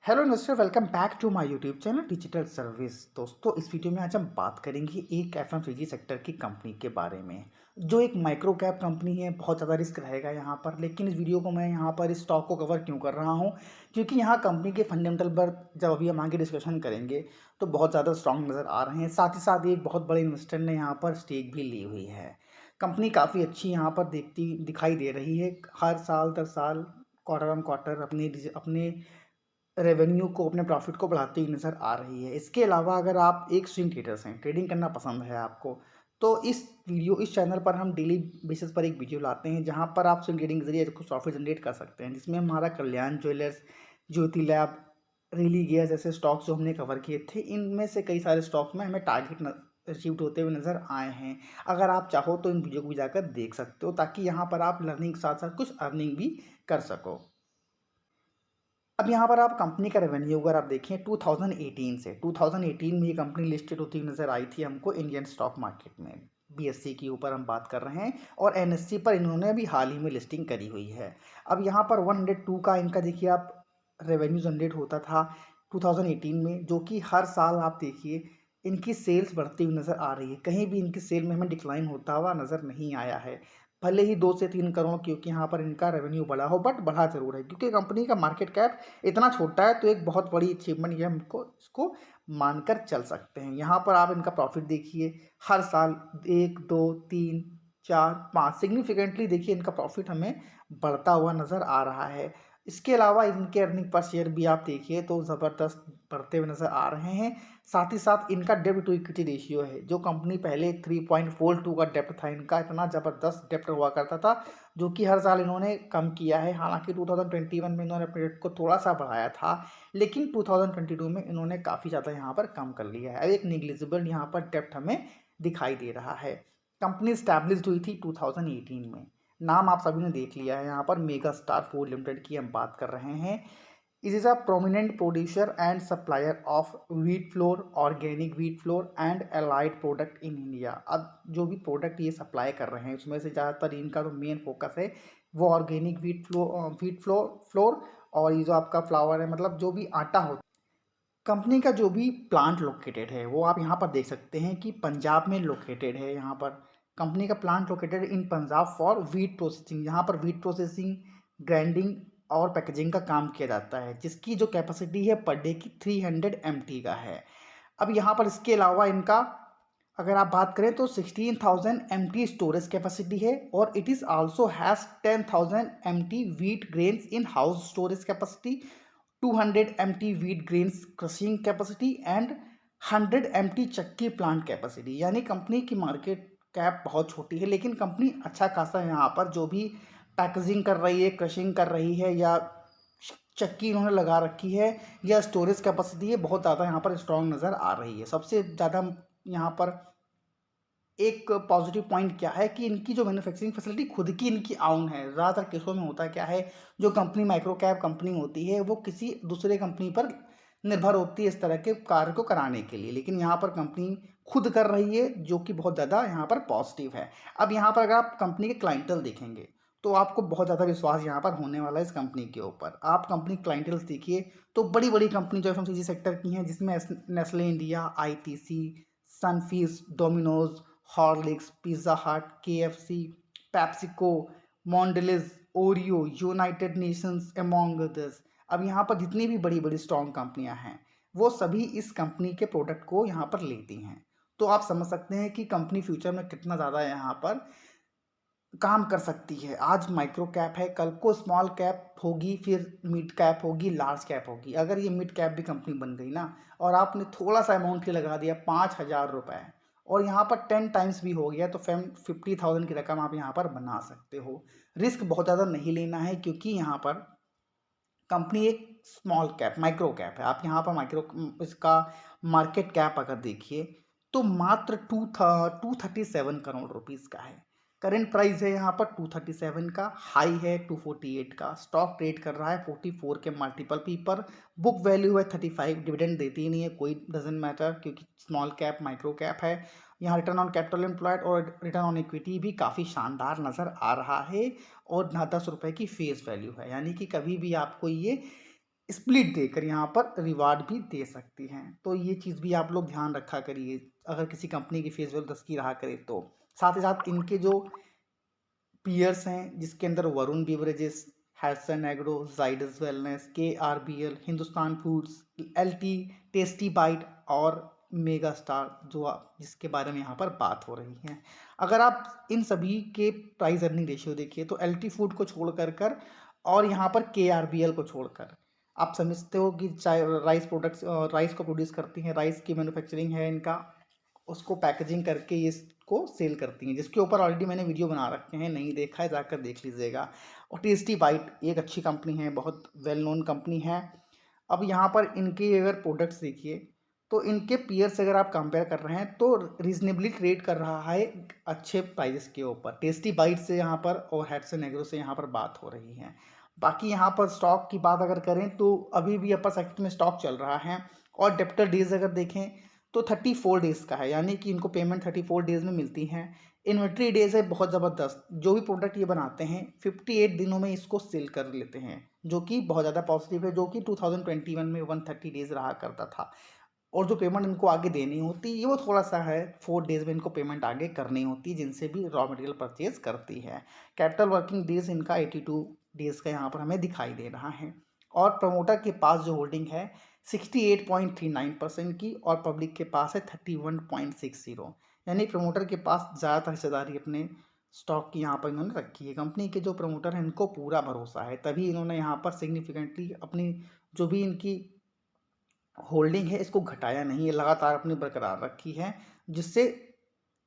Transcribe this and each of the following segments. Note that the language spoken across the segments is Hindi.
Hello investor, welcome back to my YouTube channel digital service. दोस्तों, इस वीडियो में आज हम बात करेंगे एक एफएमसीजी सेक्टर की कंपनी के बारे में, जो एक माइक्रो कैप कंपनी है। बहुत ज़्यादा रिस्क रहेगा यहाँ पर, लेकिन इस वीडियो को मैं यहाँ पर इस स्टॉक को कवर क्यों कर रहा हूँ, क्योंकि यहाँ कंपनी के फंडामेंटल पर जब अभी हम आगे डिस्कशन करेंगे तो बहुत ज़्यादा स्ट्रांग नज़र आ रहे हैं। साथ ही साथ एक बहुत बड़े इन्वेस्टर ने यहाँ पर स्टेक भी ली हुई है। कंपनी काफ़ी अच्छी यहाँ पर दिखाई दे रही है। हर साल दर साल, क्वार्टर ऑन क्वार्टर अपने अपने रेवेन्यू को, अपने प्रॉफिट को बढ़ाती हुई नज़र आ रही है। इसके अलावा अगर आप एक स्विंग ट्रेडर्स हैं, ट्रेडिंग करना पसंद है आपको, तो इस चैनल पर हम डेली बेसिस पर एक वीडियो लाते हैं जहां पर आप स्विंग ट्रेडिंग के जरिए कुछ प्रॉफिट जनरेट कर सकते हैं, जिसमें हमारा कल्याण ज्वेलर्स, ज्योति लैब, रिली गियर जैसे स्टॉक्स जो हमने कवर किए थे, इनमें से कई सारे स्टॉक्स में हमें टारगेट अचीव होते हुए नज़र आए हैं। अगर आप चाहो तो इन वीडियो को भी जाकर देख सकते हो, ताकि यहाँ पर आप लर्निंग के साथ साथ कुछ अर्निंग भी कर सको। अब यहाँ पर आप कंपनी का रेवेन्यू अगर आप देखें 2018 से, 2018 में ये कंपनी लिस्टेड होती हुई नजर आई थी हमको इंडियन स्टॉक मार्केट में। बीएससी के ऊपर हम बात कर रहे हैं और एनएससी पर इन्होंने अभी हाल ही में लिस्टिंग करी हुई है। अब यहाँ पर 102 का इनका देखिए आप रेवेन्यू जनरेट होता था 2018 में, जो कि हर साल आप देखिए इनकी सेल्स बढ़ती हुई नज़र आ रही है। कहीं भी इनकी सेल में हमें डिक्लाइन होता हुआ नज़र नहीं आया है। भले ही 2 से 3 करोड़, क्योंकि यहाँ पर इनका रेवेन्यू बढ़ा हो, बट बढ़ा जरूर है, क्योंकि कंपनी का मार्केट कैप इतना छोटा है, तो एक बहुत बड़ी अचीवमेंट ये हमको इसको मानकर चल सकते हैं। यहाँ पर आप इनका प्रॉफिट देखिए, हर साल 1, 2, 3, 4, 5 सिग्निफिकेंटली देखिए इनका प्रॉफिट हमें बढ़ता हुआ नज़र आ रहा है। इसके अलावा इनके अर्निंग पर शेयर भी आप देखिए तो ज़बरदस्त बढ़ते हुए नज़र आ रहे हैं। साथ ही साथ इनका डेब्ट टू इक्विटी रेशियो है, जो कंपनी पहले 3.42 का डेप्ट था इनका, इतना ज़बरदस्त डेप्ट हुआ करता था, जो कि हर साल इन्होंने कम किया है। हालांकि 2021 में इन्होंने अपने डेप्ट को थोड़ा सा बढ़ाया था, लेकिन 2022 में इन्होंने काफ़ी ज़्यादा यहाँ पर कम कर लिया है। एक निग्लिजिबल यहाँ पर डेप्ट हमें दिखाई दे रहा है। कंपनी स्टैब्लिश्ड हुई थी 2018 में। नाम आप सभी ने देख लिया है, यहाँ पर मेगा स्टार फूड लिमिटेड की हम बात कर रहे हैं। It is a prominent producer and supplier of wheat flour, organic wheat flour and allied product in India. अब जो भी प्रोडक्ट ये सप्लाई कर रहे हैं उसमें से ज़्यादातर इनका जो मेन फोकस है वो ऑर्गेनिक व्हीट फ्लोर और ये जो आपका फ्लावर है, मतलब जो भी आटा होता है। कंपनी का जो भी प्लांट लोकेटेड है वो आप यहाँ पर देख सकते हैं कि पंजाब में लोकेटेड है। यहाँ पर कंपनी का plant located in Punjab for wheat processing, यहाँ पर व्हीट प्रोसेसिंग, ग्राइंडिंग और पैकेजिंग का काम किया जाता है, जिसकी जो कैपेसिटी है पर डे की 300 MT का है। अब यहाँ पर इसके अलावा इनका अगर आप बात करें तो 16,000 MT स्टोरेज कैपेसिटी है, और it is also has 10,000 MT wheat grains in house storage capacity, 200 MT wheat grains crushing capacity and 100 MT चक्की प्लांट कैपेसिटी। यानी कंपनी की मार्केट कैप बहुत छोटी है, लेकिन कंपनी अच्छा खासा यहाँ पर जो भी पैकेजिंग कर रही है, क्रशिंग कर रही है, या चक्की इन्होंने लगा रखी है, या स्टोरेज कैपेसिटी है, बहुत ज़्यादा यहाँ पर स्ट्रॉन्ग नज़र आ रही है। सबसे ज़्यादा यहाँ पर एक पॉजिटिव पॉइंट क्या है कि इनकी जो मैन्युफैक्चरिंग फैसिलिटी खुद की इनकी आउन है। ज़्यादातर केसों में होता क्या है, जो कंपनी माइक्रो कैप कंपनी होती है वो किसी दूसरे कंपनी पर निर्भर होती है इस तरह के कार्य को कराने के लिए, लेकिन यहाँ पर कंपनी खुद कर रही है, जो कि बहुत ज़्यादा यहाँ पर पॉजिटिव है। अब यहाँ पर अगर आप कंपनी के क्लाइंटल देखेंगे तो आपको बहुत ज़्यादा विश्वास यहाँ पर होने वाला है इस कंपनी के ऊपर। आप कंपनी क्लाइंटल्स देखिए तो बड़ी बड़ी कंपनी जो एफएमसीजी सेक्टर की हैं, जिसमें Nestle India, ITC, Sunfeast, Domino's, Horlicks, Pizza Hut, KFC, PepsiCo, Mondelez, Oreo, United Nations among others. अब यहाँ पर जितनी भी बड़ी बड़ी स्ट्रॉन्ग कंपनियां हैं वो सभी इस कंपनी के प्रोडक्ट को यहाँ पर लेती हैं। तो आप समझ सकते हैं कि कंपनी फ्यूचर में कितना ज़्यादा यहाँ पर काम कर सकती है। आज माइक्रो कैप है, कल को स्मॉल कैप होगी, फिर मिड कैप होगी, लार्ज कैप होगी। अगर ये मिड कैप भी कंपनी बन गई ना, और आपने थोड़ा सा अमाउंट ही लगा दिया 5,000 रुपये, और यहाँ पर 10 टाइम्स भी हो गया, तो 50,000 की रकम आप यहाँ पर बना सकते हो। रिस्क बहुत ज़्यादा नहीं लेना है, क्योंकि यहाँ पर कंपनी एक स्मॉल कैप माइक्रो कैप है। आप यहाँ पर माइक्रो इसका मार्केट कैप अगर देखिए तो मात्र 237 करोड़ रुपीज़ का है। करेंट प्राइस है यहाँ पर 237 का, हाई है 248 का। स्टॉक ट्रेड कर रहा है 44 के मल्टीपल पी पर। बुक वैल्यू है 35। डिविडेंड देती ही नहीं है, कोई डजेंट मैटर, क्योंकि स्मॉल कैप माइक्रो कैप है। यहाँ रिटर्न ऑन कैपिटल एम्प्लॉयड और रिटर्न ऑन इक्विटी भी काफ़ी शानदार नज़र आ रहा है, और 10 रुपये की फेस वैल्यू है, यानी कि कभी भी आपको ये स्प्लिट देकर यहाँ पर रिवार्ड भी दे सकती हैं। तो ये चीज़ भी आप लोग ध्यान रखा करिए अगर किसी कंपनी की फेस वैल्यू 10 की रहा करे तो। साथ ही साथ इनके जो पीयर्स हैं जिसके अंदर Varun Beverages, Hatsun Agro, Zydus Wellness, KRBL, Hindustan Foods, LT, Tasty Bite और मेगा स्टार जिसके बारे में यहाँ पर बात हो रही है। अगर आप इन सभी के प्राइस अर्निंग रेशियो देखिए तो LT फूड को छोड़ कर और यहाँ पर KRBL को छोड़कर आप समझते हो कि चाहे राइस प्रोडक्ट्स राइस को प्रोड्यूस करती हैं, राइस की मैन्युफैक्चरिंग है इनका, उसको पैकेजिंग करके इसको सेल करती हैं, जिसके ऊपर ऑलरेडी मैंने वीडियो बना रखे हैं, नहीं देखा है जाकर देख लीजिएगा। और टेस्टी बाइट एक अच्छी कंपनी है, बहुत वेल नोन कंपनी है। अब यहाँ पर इनके अगर प्रोडक्ट्स देखिए तो इनके पीयर से अगर आप कंपेयर कर रहे हैं तो रीजनेबली ट्रेड कर रहा है अच्छे प्राइजेस के ऊपर, टेस्टी बाइट से यहाँ पर और हैट्सन एग्रो से यहाँ पर बात हो रही है। बाकी यहाँ पर स्टॉक की बात अगर करें तो अभी भी अपर सेक्टर में स्टॉक चल रहा है और डेप्टर डेज अगर देखें तो 34 डेज़ का है, यानी कि इनको पेमेंट 34 डेज़ में मिलती है। इन्वेंट्री डेज़ है बहुत ज़बरदस्त, जो भी प्रोडक्ट ये बनाते हैं 58 दिनों में इसको सेल कर लेते हैं, जो कि बहुत ज़्यादा पॉजिटिव है, जो कि 2021 में 130 डेज़ रहा करता था। और जो पेमेंट इनको आगे देनी होती है वो थोड़ा सा है, 4 डेज़ में इनको पेमेंट आगे करनी होती है जिनसे भी रॉ मटेरियल परचेज करती है। कैपिटल वर्किंग डेज इनका 82 डेज़ का यहाँ पर हमें दिखाई दे रहा है। और प्रमोटर के पास जो होल्डिंग है 68.39% की और पब्लिक के पास है 31.60, यानी प्रमोटर के पास ज़्यादातर हिस्सेदारी अपने स्टॉक की यहाँ पर इन्होंने रखी है। कंपनी के जो प्रमोटर हैं इनको पूरा भरोसा है, तभी इन्होंने यहाँ पर सिग्निफिकेंटली अपनी जो भी इनकी होल्डिंग है इसको घटाया नहीं है, लगातार अपनी बरकरार रखी है, जिससे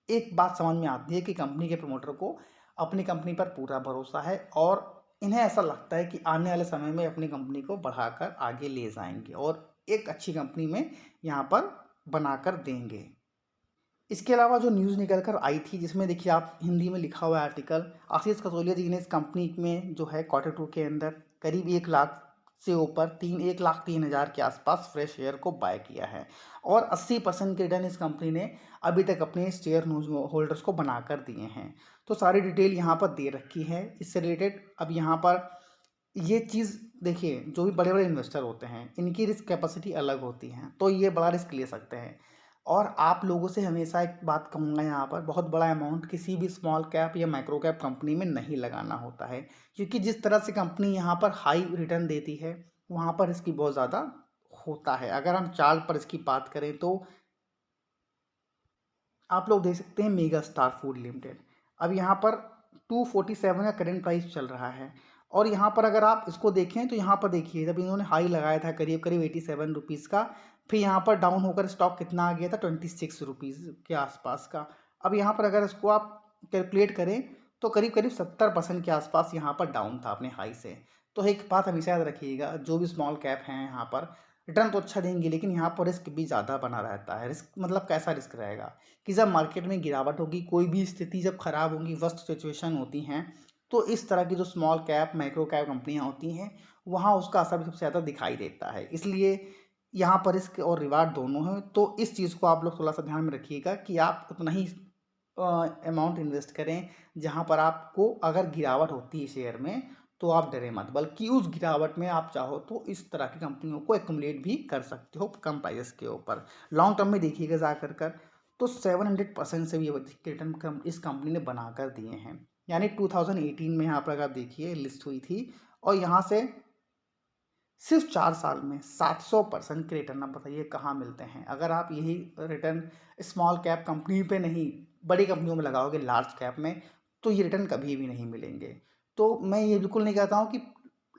एक बात समझ में आती है कि कंपनी के प्रमोटर को अपनी कंपनी पर पूरा भरोसा है और इन्हें ऐसा लगता है कि आने वाले समय में अपनी कंपनी को बढ़ाकर आगे ले जाएंगे और एक अच्छी कंपनी में यहाँ पर बनाकर देंगे। इसके अलावा जो न्यूज़ निकल कर आई थी जिसमें देखिए आप हिंदी में लिखा हुआ है आर्टिकल, आशीष कसोलिया जी ने इस कंपनी में जो है Q2 के अंदर करीब 1 लाख से ऊपर 1,03,000 के आसपास फ्रेश शेयर को बाय किया है और 80% के रिटर्न इस कंपनी ने अभी तक अपने शेयर होल्डर्स को बनाकर दिए हैं। तो सारी डिटेल यहाँ पर दे रखी है इससे रिलेटेड। अब यहाँ पर ये चीज़ देखिए, जो भी बड़े बड़े इन्वेस्टर होते हैं इनकी रिस्क कैपेसिटी अलग होती है, तो ये बड़ा रिस्क ले सकते हैं। और आप लोगों से हमेशा एक बात कहूँगा, यहाँ पर बहुत बड़ा अमाउंट किसी भी स्मॉल कैप या माइक्रो कैप कंपनी में नहीं लगाना होता है, क्योंकि जिस तरह से कंपनी यहाँ पर हाई रिटर्न देती है वहाँ पर इसकी बहुत ज़्यादा होता है। अगर हम चार्ट पर इसकी बात करें तो आप लोग देख सकते हैं मेगा स्टार फूड लिमिटेड, अब यहाँ पर 247 का करेंट प्राइस चल रहा है और यहाँ पर अगर आप इसको देखें तो यहाँ पर देखिए जब इन्होंने हाई लगाया था करीब करीब 87 रुपीज़ का, फिर यहाँ पर डाउन होकर स्टॉक कितना आ गया था 26 रुपीज़ के आसपास का। अब यहाँ पर अगर इसको आप कैलकुलेट करें तो करीब करीब 70% के आसपास यहाँ पर डाउन था अपने हाई से। तो एक बात हमेशा याद रखिएगा, जो भी स्मॉल कैप हैं यहाँ पर रिटर्न तो अच्छा देंगे लेकिन यहाँ पर रिस्क भी ज़्यादा बना रहता है। रिस्क मतलब कैसा रिस्क रहेगा कि जब मार्केट में गिरावट होगी, कोई भी स्थिति जब खराब होगी, वर्स्ट सिचुएशन होती हैं, तो इस तरह की जो स्मॉल कैप माइक्रो कैप कंपनियां होती हैं वहाँ उसका असर सबसे ज़्यादा दिखाई देता है। इसलिए यहाँ पर रिस्क और रिवार्ड दोनों हैं, तो इस चीज़ को आप लोग थोड़ा सा ध्यान में रखिएगा कि आप उतना ही अमाउंट इन्वेस्ट करें जहाँ पर आपको अगर गिरावट होती है शेयर में तो आप डरे मत, बल्कि उस गिरावट में आप चाहो तो इस तरह की कंपनियों को एक्युमुलेट भी कर सकते हो कम प्राइस के ऊपर। लॉन्ग टर्म में देखिएगा जाकर तो 700% से भी अधिक रिटर्न इस कंपनी ने बना कर दिए हैं। यानी 2018 में यहाँ पर अगर आप देखिए लिस्ट हुई थी और यहाँ से सिर्फ 4 साल में 700% के रिटर्न। अब बताइए कहाँ मिलते हैं। अगर आप यही रिटर्न स्मॉल कैप कंपनी पे नहीं बड़ी कंपनियों में लगाओगे, लार्ज कैप में, तो ये रिटर्न कभी भी नहीं मिलेंगे। तो मैं ये बिल्कुल नहीं कहता हूँ कि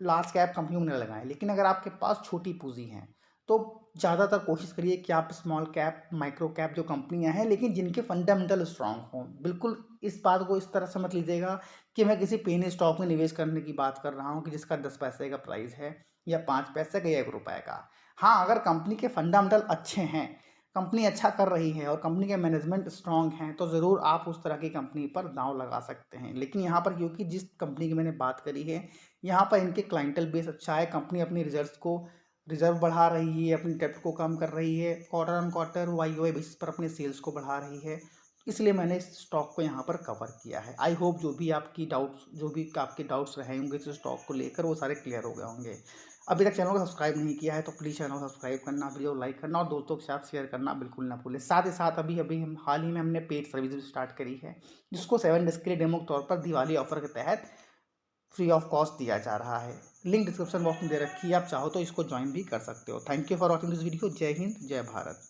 लार्ज कैप कंपनियों में न लगाएं, लेकिन अगर आपके पास छोटी पूंजी है तो ज़्यादातर कोशिश करिए कि आप स्मॉल कैप माइक्रो कैप जो कंपनियां हैं लेकिन जिनके फंडामेंटल स्ट्रांग हों। बिल्कुल इस बात को इस तरह से मत लीजिएगा कि मैं किसी पेनी स्टॉक में निवेश करने की बात कर रहा हूँ कि जिसका 10 पैसे का प्राइस है या 5 पैसे का या 1 रुपए का। हाँ, अगर कंपनी के फंडामेंटल अच्छे हैं, कंपनी अच्छा कर रही है और कंपनी के मैनेजमेंट स्ट्रांग हैं, तो ज़रूर आप उस तरह की कंपनी पर दांव लगा सकते हैं। लेकिन यहाँ पर क्योंकि जिस कंपनी की मैंने बात करी है यहाँ पर इनके क्लाइंटल बेस अच्छा है, कंपनी अपनी रिजर्व बढ़ा रही है, अपनी डेब्ट को कम कर रही है, quarter on quarter YoY basis पर अपने सेल्स को बढ़ा रही है, इसलिए मैंने इस स्टॉक को यहाँ पर कवर किया है। आई होप जो भी आपके डाउट्स रहे होंगे इस स्टॉक को लेकर वो सारे क्लियर हो गए होंगे। अभी तक चैनल को सब्सक्राइब नहीं किया है तो प्लीज़ चैनल को सब्सक्राइब करना, वीडियो लाइक करना और दोस्तों के साथ शेयर करना बिल्कुल ना भूलें। साथ ही साथ अभी अभी हम हाल ही में हमने पेड सर्विस भी स्टार्ट करी है, जिसको 7 डेज़ के लिए डेमो के तौर पर दिवाली ऑफर के तहत फ्री ऑफ कॉस्ट दिया जा रहा है। लिंक डिस्क्रिप्शन बॉक्स में दे रखी है, आप चाहो तो इसको ज्वाइन भी कर सकते हो। Thank you for watching this video. जय हिंद, जय भारत।